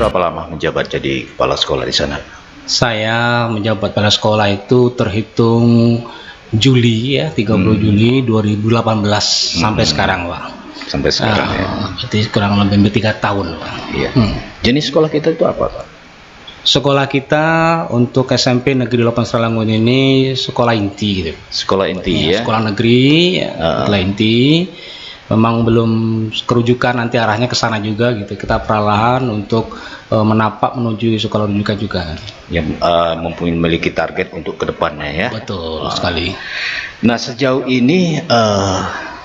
berapa lama menjabat jadi kepala sekolah di sana? Saya menjabat kepala sekolah itu terhitung Juli ya, 30 Juli 2018 sampai sekarang, Pak. Sampai sekarang ya. Berarti kurang lebih 3 tahun, Pak. Iya. Jenis sekolah kita itu apa, Pak? Sekolah kita untuk SMP Negeri 8 Seralangun ini sekolah inti gitu. Sekolah inti ya. Sekolah negeri, sekolah inti. Memang belum kerujukan, nanti arahnya ke sana juga gitu. Kita perlahan untuk menapak menuju sekolah rujukan juga. Yang memiliki target untuk kedepannya ya. Betul sekali. Nah, sejauh ini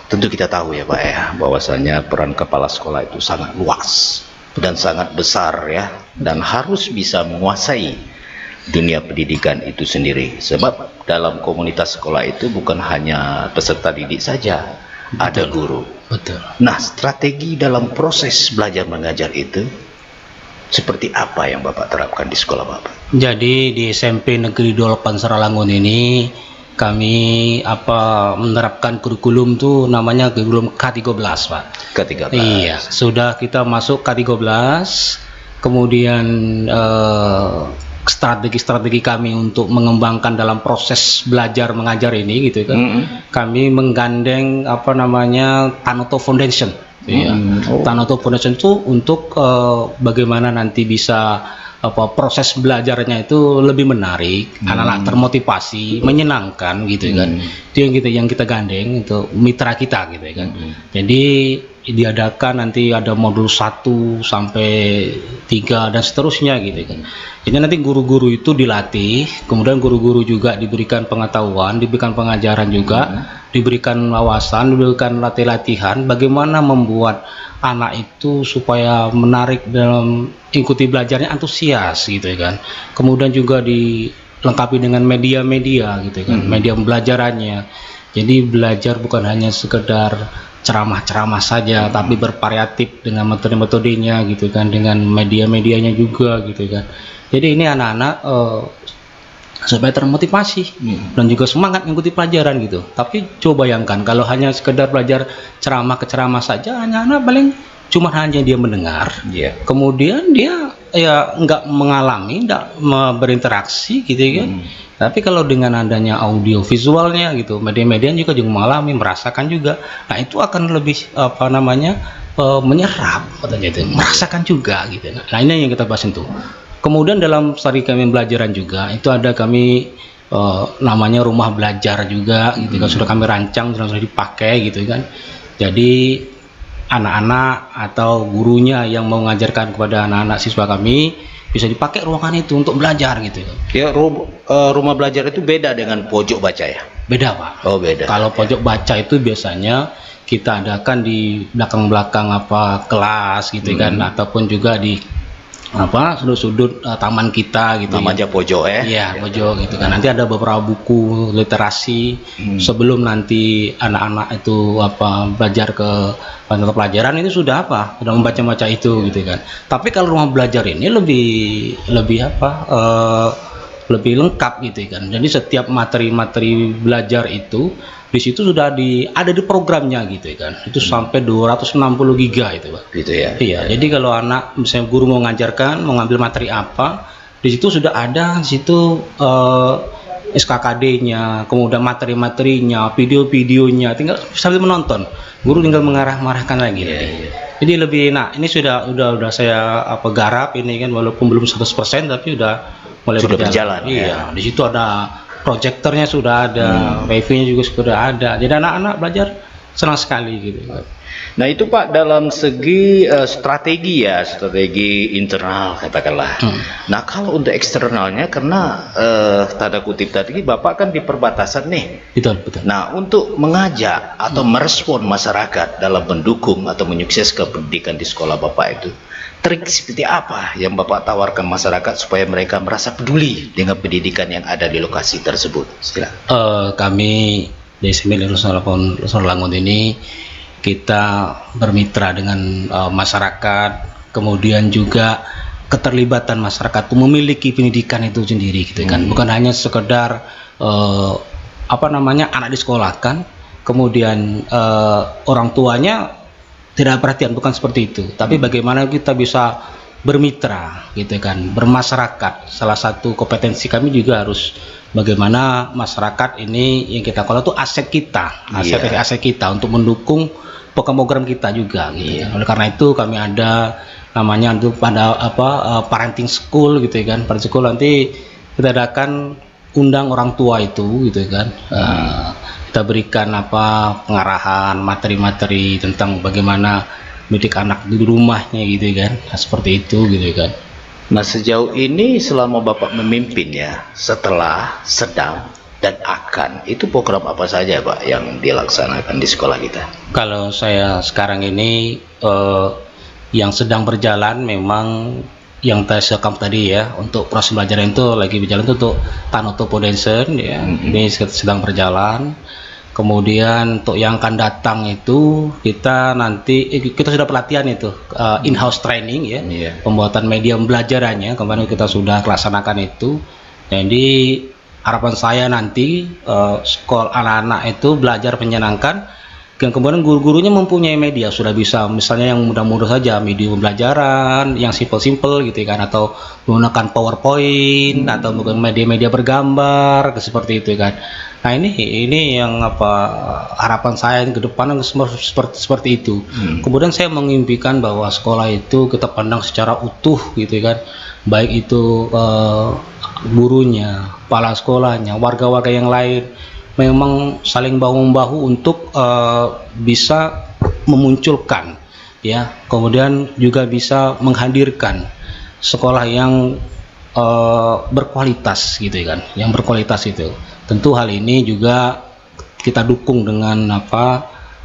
tentu kita tahu ya Pak ya, bahwasanya peran kepala sekolah itu sangat luas dan sangat besar ya, dan harus bisa menguasai dunia pendidikan itu sendiri. Sebab dalam komunitas sekolah itu bukan hanya peserta didik saja, ada guru. Betul. Nah, strategi dalam proses belajar mengajar itu seperti apa yang Bapak terapkan di sekolah Bapak? Jadi di SMP Negeri 28 Seralangun ini kami menerapkan kurikulum tuh namanya kurikulum K13, Pak. K13. Iya, sudah kita masuk K13. Kemudian strategi-strategi kami untuk mengembangkan dalam proses belajar mengajar ini gitu kan. Kami menggandeng Tanoto Foundation. Iya. Tanoto Foundation itu untuk bagaimana nanti bisa proses belajarnya itu lebih menarik, anak-anak termotivasi, menyenangkan gitu kan. Itu yang kita gandeng untuk mitra kita gitu kan. Jadi diadakan nanti ada modul 1 sampai 3 dan seterusnya gitu kan. Jadi nanti guru-guru itu dilatih, kemudian guru-guru juga diberikan pengetahuan, diberikan pengajaran juga, diberikan wawasan, diberikan latihan bagaimana membuat anak itu supaya menarik dalam ikuti belajarnya, antusias gitu kan. Kemudian juga dilengkapi dengan media-media gitu kan, media pembelajarannya. Jadi belajar bukan hanya sekedar ceramah-ceramah saja, tapi bervariatif dengan metode-metodenya gitu kan, dengan media-medianya juga gitu kan. Jadi ini anak-anak supaya termotivasi dan juga semangat mengikuti pelajaran gitu. Tapi coba bayangkan kalau hanya sekedar belajar ceramah ke ceramah saja, anak-anak paling cuma hanya dia mendengar, kemudian dia ya nggak mengalami, nggak berinteraksi gitu kan. Tapi kalau dengan adanya audio visualnya gitu, media-media juga mengalami, merasakan juga. Nah itu akan lebih menyerap katanya itu, merasakan juga gitu. Nah ini yang kita bahas itu. Kemudian dalam strategi kami pembelajaran juga itu ada kami namanya rumah belajar juga gitu kan, sudah kami rancang, sudah dipakai gitu kan. Jadi anak-anak atau gurunya yang mau mengajarkan kepada anak-anak siswa kami bisa dipakai ruangan itu untuk belajar gitu. Ya, rumah belajar itu beda dengan pojok baca ya? Beda Pak. Oh beda. Kalau pojok baca itu biasanya kita adakan di belakang-belakang kelas gitu kan, ataupun juga di sudut-sudut taman kita gitu. Namanya pojok ya? Iya, pojok gitu kan. Nanti ada beberapa buku literasi sebelum nanti anak-anak itu belajar ke mata pelajaran, ini sudah sudah membaca-baca itu gitu kan. Tapi kalau rumah belajar ini lebih lengkap gitu kan. Jadi setiap materi-materi belajar itu di situ sudah ada di programnya gitu kan. Itu sampai 260 giga itu Pak. Gitu ya. Iya, jadi kalau anak misalnya guru mau ngajarkan, mau ngambil materi apa, di situ sudah ada di situ SKKD-nya, kemudian materi-materinya, video-videonya, tinggal sambil menonton. Guru tinggal mengarahkan lagi. Jadi lebih ini sudah saya garap ini kan, walaupun belum 100% tapi udah mulai berjalan. Iya, di situ ada proyektornya sudah ada, wifi-nya juga sudah ada. Jadi anak-anak belajar senang sekali gitu. Nah itu Pak, dalam segi strategi internal katakanlah. Nah kalau untuk eksternalnya, karena tanda kutip tadi Bapak kan di perbatasan nih. Betul. Nah untuk mengajak atau merespon masyarakat dalam mendukung atau menyukseskan pendidikan di sekolah Bapak itu, trik seperti apa yang Bapak tawarkan masyarakat supaya mereka merasa peduli dengan pendidikan yang ada di lokasi tersebut? Silakan. Kami di SMP Negeri Seralangun ini kita bermitra dengan masyarakat, kemudian juga keterlibatan masyarakat itu memiliki pendidikan itu sendiri gitu kan. Bukan hanya sekedar anak disekolahkan, kemudian orang tuanya tidak perhatian, bukan seperti itu. Tapi bagaimana kita bisa bermitra gitu kan, bermasyarakat. Salah satu kompetensi kami juga harus bagaimana masyarakat ini yang kita kelola itu aset kita, aset kita untuk mendukung program-program kita juga gitu kan. Oleh karena itu kami ada namanya untuk pada parenting school gitu kan. Parenting school nanti kita adakan undang orang tua itu gitu kan. Kita berikan pengarahan, materi-materi tentang bagaimana mendidik anak di rumahnya gitu kan. Nah, seperti itu gitu kan. Nah, sejauh ini selama Bapak memimpin ya, setelah, sedang, dan akan, itu program apa saja Pak yang dilaksanakan di sekolah kita? Kalau saya sekarang ini yang sedang berjalan memang yang saya sekam tadi ya, untuk proses belajar itu lagi berjalan itu untuk Tanoto Foundation ya, ini sedang berjalan. Kemudian untuk yang akan datang itu kita nanti kita sudah pelatihan itu in-house training ya, pembuatan medium belajarannya kemarin kita sudah laksanakan itu. Jadi harapan saya nanti sekolah anak-anak itu belajar menyenangkan, dan kemudian guru-gurunya mempunyai media, sudah bisa misalnya yang mudah-mudah saja medium pembelajaran yang simple-simple gitu kan, atau menggunakan PowerPoint atau menggunakan media-media bergambar seperti itu kan. Nah ini yang harapan saya ke depan seperti itu. Kemudian saya mengimpikan bahwa sekolah itu kita pandang secara utuh gitu kan, baik itu gurunya, kepala sekolahnya, warga-warga yang lain, memang saling bahu-membahu untuk bisa memunculkan ya, kemudian juga bisa menghadirkan sekolah yang berkualitas gitu kan, yang berkualitas itu. Tentu hal ini juga kita dukung dengan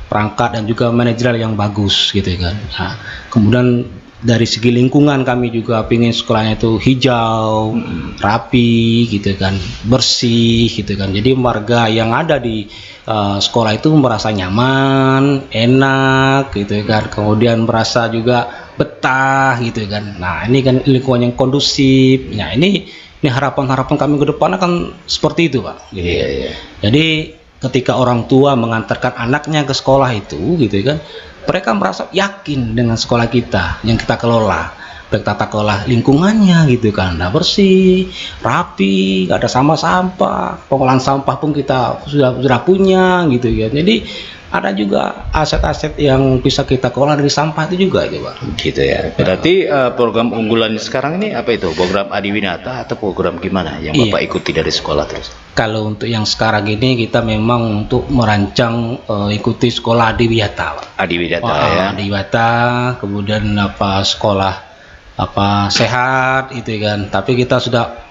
perangkat dan juga manajerial yang bagus gitu kan. Nah, kemudian dari segi lingkungan kami juga ingin sekolahnya itu hijau, rapi gitu kan, bersih gitu kan. Jadi warga yang ada di sekolah itu merasa nyaman, enak gitu kan. Kemudian merasa juga betah gitu kan. Nah, ini kan lingkungan yang kondusif. Nah, ini harapan-harapan kami ke depan akan seperti itu Pak gitu. Jadi ketika orang tua mengantarkan anaknya ke sekolah itu gitu kan, mereka merasa yakin dengan sekolah kita yang kita kelola, baik tata kelola lingkungannya gitu kan, bersih, rapi, gak ada sampah, pengolahan sampah pun kita sudah punya gitu kan. Jadi ada juga aset-aset yang bisa kita kelola dari sampah itu juga gitu Pak. Gitu ya. Berarti program unggulan sekarang ini apa itu? Program Adiwinata atau program gimana yang Bapak ikuti dari sekolah terus? Kalau untuk yang sekarang ini kita memang untuk merancang ikuti sekolah Adiwiyata Pak. Adiwiyata ya. Adiwiyata, kemudian sekolah sehat itu kan. Tapi kita sudah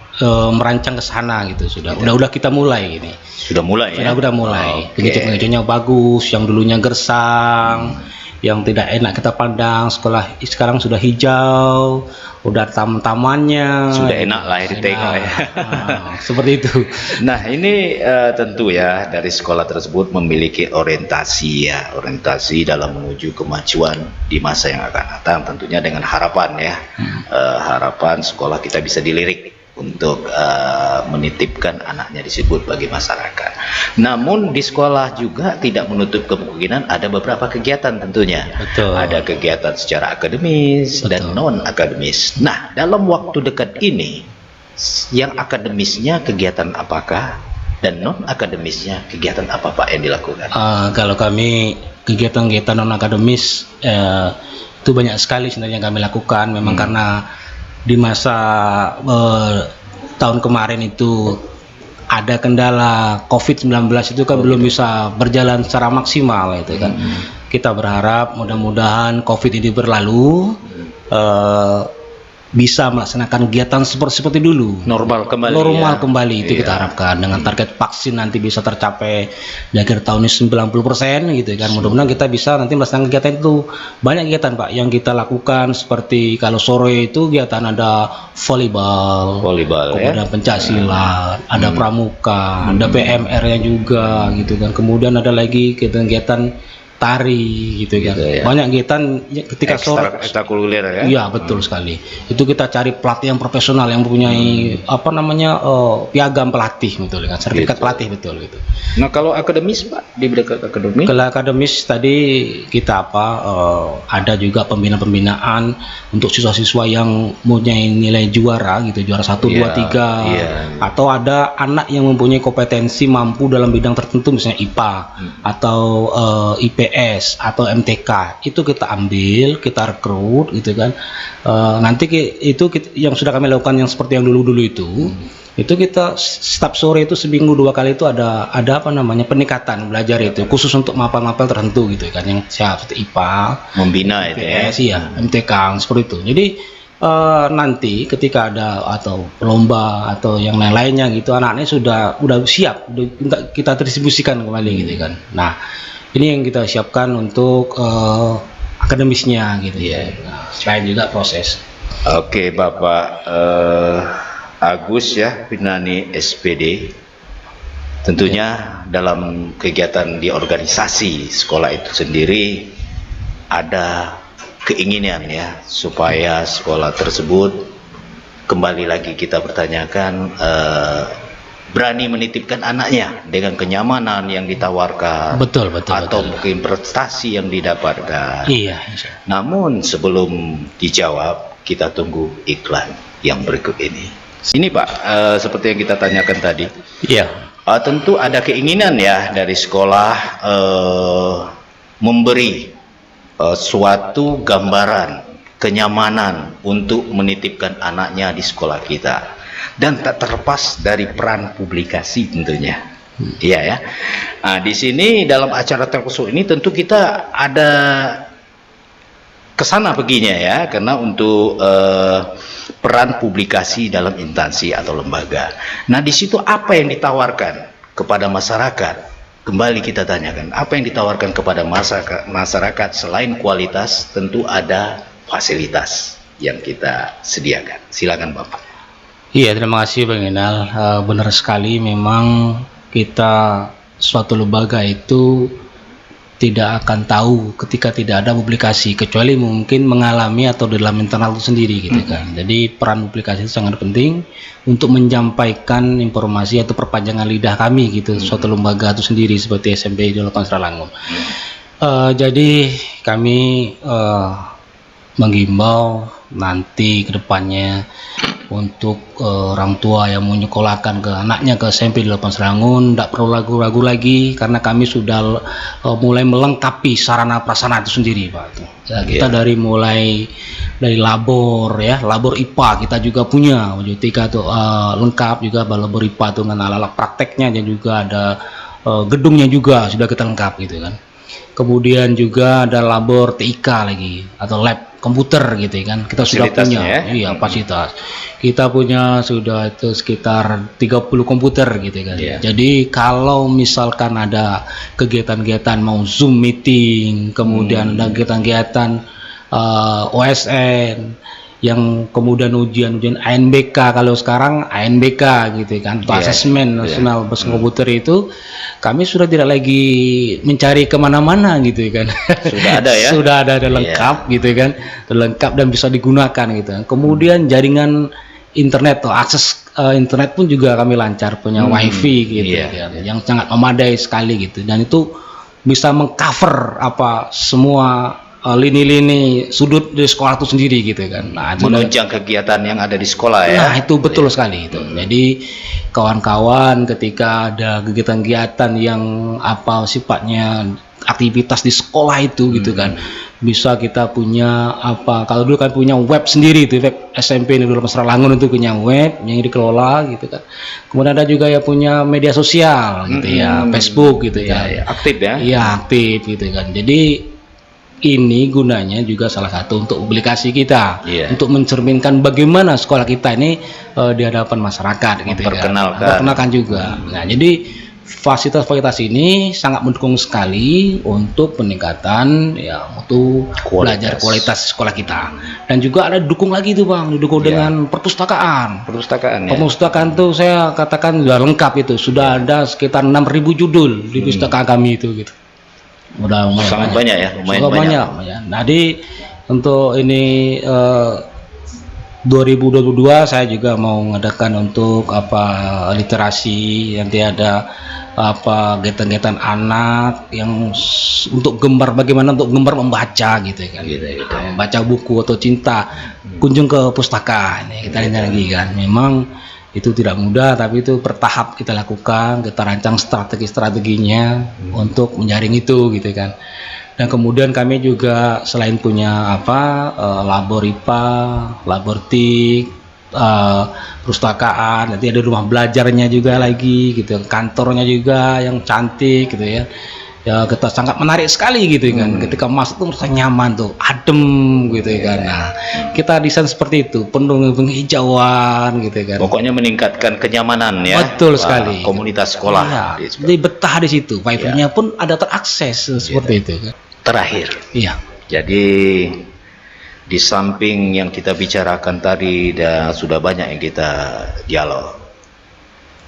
merancang ke sana gitu, udah kita mulai ini. Sudah mulai ya. Sudah mulai. Pengeconya bagus, yang dulunya gersang, yang tidak enak kita pandang, sekolah sekarang sudah hijau, udah taman-tamannya. Sudah enak lah ditengok ya. Seperti itu. Nah, ini tentu ya dari sekolah tersebut memiliki orientasi dalam menuju kemajuan di masa yang akan datang, tentunya dengan harapan ya. Harapan sekolah kita bisa dilirik untuk menitipkan anaknya disebut bagi masyarakat. Namun di sekolah juga tidak menutup kemungkinan ada beberapa kegiatan tentunya. Betul. Ada kegiatan secara akademis dan non akademis. Nah, dalam waktu dekat ini yang akademisnya kegiatan apakah dan non akademisnya kegiatan apa Pak yang dilakukan? Kalau kami kegiatan-kegiatan non akademis itu banyak sekali sebenarnya yang kami lakukan. Memang karena di masa tahun kemarin itu ada kendala COVID-19 itu kan belum bisa berjalan secara maksimal itu kan. Kita berharap mudah-mudahan COVID ini berlalu, bisa melaksanakan kegiatan seperti dulu, normal kembali itu kita harapkan, dengan target vaksin nanti bisa tercapai di akhir tahun ini 90% gitu kan. Mudah-mudahan kita bisa nanti melaksanakan kegiatan itu. Banyak kegiatan Pak yang kita lakukan, seperti kalau sore itu kegiatan ada volleyball kemudian pencaksilat, ada pramuka, ada PMR nya juga gitu kan. Kemudian ada lagi kegiatan tari gitu kan. Gitu ya. Banyak kegiatan ketika sore. Ekstrakurikuler ya. Iya, betul sekali. Itu kita cari pelatih yang profesional yang mempunyai piagam pelatih betul kan, sertifikat Gitu. pelatih betul gitu. Nah, kalau akademis Pak, di bidang akademis? Kalau akademis tadi kita ada juga pembinaan untuk siswa-siswa yang mempunyai nilai juara gitu, juara 1, 2, 3, atau ada anak yang mempunyai kompetensi mampu dalam bidang tertentu misalnya IPA atau IPS atau MTK, itu kita ambil, kita rekrut gitu kan. Nanti yang sudah kami lakukan yang seperti yang dulu-dulu itu kita setiap sore itu seminggu 2 kali itu ada peningkatan belajar itu khusus untuk mapel-mapel tertentu gitu kan, yang seperti IPA, membina itu ya. IPS, ya, MTK seperti itu. Jadi nanti ketika ada atau lomba atau yang lain-lainnya gitu, anak-anaknya udah siap, kita distribusikan kembali gitu kan. Nah, ini yang kita siapkan untuk akademisnya gitu ya. Nah, selain juga proses. Oke, Bapak Agus ya, Pinani SPD. Tentunya dalam kegiatan di organisasi sekolah itu sendiri ada keinginan ya supaya sekolah tersebut, kembali lagi kita pertanyakan, berani menitipkan anaknya dengan kenyamanan yang ditawarkan, Betul. atau mungkin prestasi yang didapatkan. Iya. Namun sebelum dijawab, kita tunggu iklan yang berikut ini. Ini Pak, seperti yang kita tanyakan tadi. Iya. Tentu ada keinginan ya dari sekolah memberi suatu gambaran kenyamanan untuk menitipkan anaknya di sekolah kita, dan tak terlepas dari peran publikasi tentunya. Iya ya. Nah, di sini dalam acara terkhusus ini tentu kita ada kesana peginya ya, karena untuk peran publikasi dalam instansi atau lembaga. Nah, di situ apa yang ditawarkan kepada masyarakat? Kembali kita tanyakan, apa yang ditawarkan kepada masyarakat selain kualitas? Tentu ada fasilitas yang kita sediakan. Silakan Bapak. Iya, terima kasih Bang Inal. Benar sekali, memang kita suatu lembaga itu tidak akan tahu ketika tidak ada publikasi, kecuali mungkin mengalami atau dalam internal itu sendiri gitu kan. Jadi peran publikasi itu sangat penting untuk menyampaikan informasi atau perpanjangan lidah kami gitu, suatu lembaga itu sendiri seperti SMP 28 Seralangun. Jadi kami menghimbau nanti ke depannya untuk orang tua yang mau menyekolahkan ke anaknya ke SMP 8 Serangun, tidak perlu ragu-ragu lagi, karena kami sudah mulai melengkapi sarana prasarana itu sendiri Pak. Ya, kita dari labor ya, labor IPA kita juga punya, tiga tuh lengkap juga, labor IPA itu dengan alat-alat prakteknya, dan juga ada gedungnya juga sudah kita lengkap gitu kan. Kemudian juga ada labor TIK lagi atau lab komputer gitu kan, kita sudah punya ya? Iya, fasilitas kita punya sudah itu sekitar 30 komputer gitu kan. Jadi kalau misalkan ada kegiatan-kegiatan mau Zoom meeting, kemudian ada kegiatan-kegiatan OSN yang kemudian ujian ANBK, kalau sekarang ANBK gitu kan, asesmen nasional berkomputer itu kami sudah tidak lagi mencari kemana-mana gitu kan. Sudah ada ya. Sudah ada lengkap gitu kan, lengkap dan bisa digunakan gitu kan. Kemudian jaringan internet atau akses internet pun juga kami lancar, punya wifi gitu kan, yang sangat memadai sekali gitu, dan itu bisa mengcover semua lini-lini sudut di sekolah itu sendiri gitu kan. Nah, menunjang kegiatan yang ada di sekolah ya. Nah, itu betul sekali itu. Jadi kawan-kawan ketika ada kegiatan-kegiatan yang sifatnya aktivitas di sekolah itu gitu kan, bisa kita punya kalau dulu kan punya web sendiri itu, web SMP Negeri Seralangun itu punya web yang dikelola gitu kan. Kemudian ada juga ya punya media sosial gitu ya, Facebook gitu kan. Aktif ya. Iya, aktif gitu kan. Jadi ini gunanya juga salah satu untuk publikasi kita, untuk mencerminkan bagaimana sekolah kita ini di hadapan masyarakat gitu kan. Memperkenalkan juga. Nah, jadi fasilitas-fasilitas ini sangat mendukung sekali untuk peningkatan mutu belajar kualitas sekolah kita. Dan juga ada didukung lagi tuh Bang, didukung dengan perpustakaan. Perpustakaan tuh saya katakan sudah lengkap itu, sudah ada sekitar 6.000 judul di perpustakaan kami itu gitu. Udah lumayan Sangat banyak ya, lumayan Sangat banyak. banyak. Jadi untuk ini 2022 saya juga mau mengadakan untuk literasi, nanti ada kegiatan-kegiatan anak yang untuk gemar, bagaimana untuk gemar membaca gitu kan. Gitu. Membaca buku atau cinta, kunjung ke pustaka. Ini kita lihat lagi kan. Memang itu tidak mudah, tapi itu bertahap kita lakukan, kita rancang strategi-strateginya untuk menjaring itu gitu kan. Dan kemudian kami juga selain punya labor IPA, labor TIK, perpustakaan, nanti ada rumah belajarnya juga lagi gitu, kantornya juga yang cantik gitu ya. Ya kita sangat menarik sekali gitu kan. Ketika masuk tuh merasa nyaman tuh, adem gitu kan. Nah, kita desain seperti itu, penuh penghijauan gitu kan. Pokoknya meningkatkan kenyamanan ya. Betul sekali. Komunitas sekolah. Iya, jadi betah di situ. Wifi-nya pun ada terakses seperti itu kan. Terakhir. Iya. Jadi di samping yang kita bicarakan tadi dan sudah banyak yang kita dialog.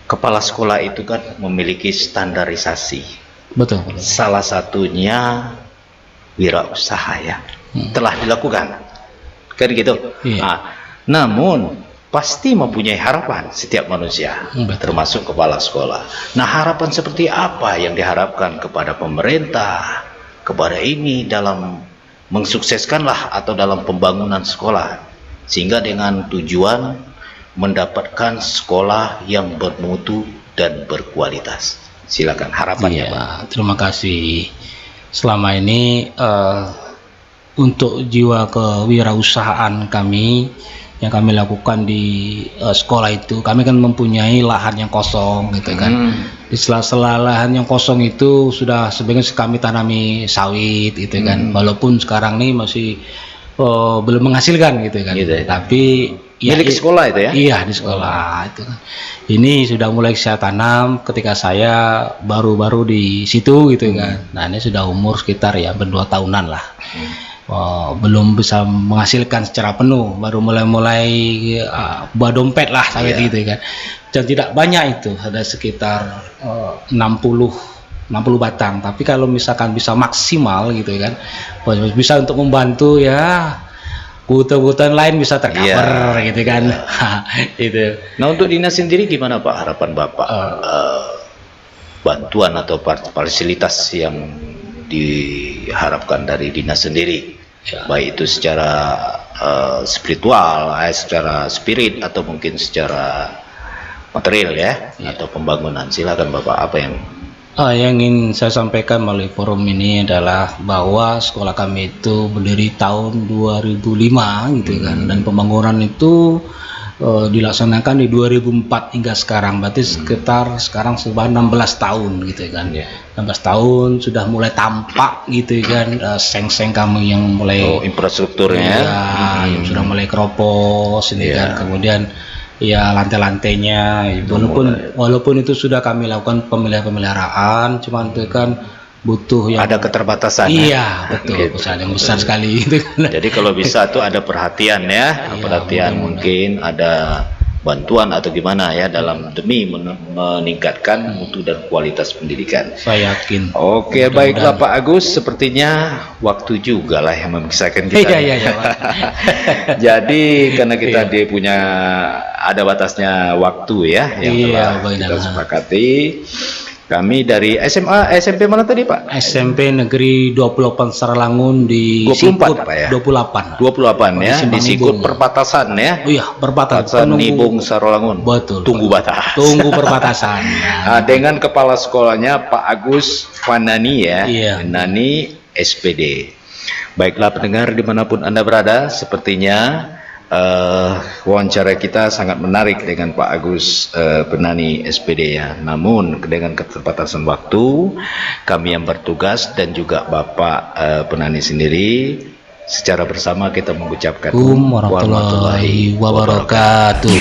Kepala sekolah itu kan memiliki standarisasi. Betul. Salah satunya wirausaha ya. Telah dilakukan. Kan gitu. Iya. Nah, namun pasti mempunyai harapan setiap manusia, termasuk kepala sekolah. Nah, harapan seperti apa yang diharapkan kepada pemerintah, kepada ini dalam mensukseskanlah atau dalam pembangunan sekolah, sehingga dengan tujuan mendapatkan sekolah yang bermutu dan berkualitas. Silakan harapannya, Pak. Terima kasih. Selama ini untuk jiwa kewirausahaan kami yang kami lakukan di sekolah itu, kami kan mempunyai lahan yang kosong gitu kan. Di sela-sela lahan yang kosong itu sudah sebagian kami tanami sawit gitu kan. Walaupun sekarang nih masih belum menghasilkan gitu kan. Gitu. Tapi Milik sekolah itu ya? Iya, di sekolah itu kan. Ini sudah mulai saya tanam ketika saya baru-baru di situ gitu kan. Nah, ini sudah umur sekitar ya 2 tahunan lah. Belum bisa menghasilkan secara penuh, baru mulai buah dompet lah sawit gitu kan. Dan tidak banyak itu, ada sekitar 60 batang. Tapi kalau misalkan bisa maksimal gitu kan, bisa untuk membantu ya kebutuhan lain bisa tercover gitu kan. Gitu. Nah, untuk dinas sendiri gimana Pak harapan Bapak? Bantuan atau fasilitas yang diharapkan dari dinas sendiri, baik itu secara spiritual, secara spirit, atau mungkin secara material ya, atau pembangunan. Silakan Bapak, apa yang ingin saya sampaikan melalui forum ini adalah bahwa sekolah kami itu berdiri tahun 2005 gitu kan, dan pembangunan itu dilaksanakan di 2004 hingga sekarang, berarti sekitar sekarang sudah 16 tahun gitu kan. 16 tahun sudah mulai tampak gitu kan, seng-seng kami yang mulai infrastrukturnya yang sudah mulai keropos ini kan. Kemudian ya lantai-lantainya, walaupun itu sudah kami lakukan pemeliharaan, cuman itu kan butuh yang ada keterbatasan. Iya, betul, besar yang besar sekali itu. Jadi kalau bisa tuh ada perhatian ya, perhatian mungkin ada bantuan atau gimana ya dalam demi meningkatkan mutu dan kualitas pendidikan. Saya yakin. Oke, baiklah Pak Agus, sepertinya waktu juga lah yang memisahkan kita. Iya, Pak. Jadi karena kita dia punya ada batasnya waktu ya yang telah kita sepakati. Kami dari SMA, SMP mana tadi Pak? SMP Negeri 28 Saralangun di 24 Sikut, Pak ya? 28 ya, di Sikut perbatasan ya? Oh iya, perbatasan Nibung Saralangun. Betul. Tunggu batas. Tunggu perbatasan. Nah, dengan kepala sekolahnya Pak Agus Fanani ya, Nani SPD. Baiklah pendengar dimanapun Anda berada, sepertinya wawancara kita sangat menarik dengan Pak Agus Penani SPD ya. Namun dengan keterbatasan waktu, kami yang bertugas dan juga Bapak Penani sendiri secara bersama kita mengucapkan Warahmatullahi wabarakatuh.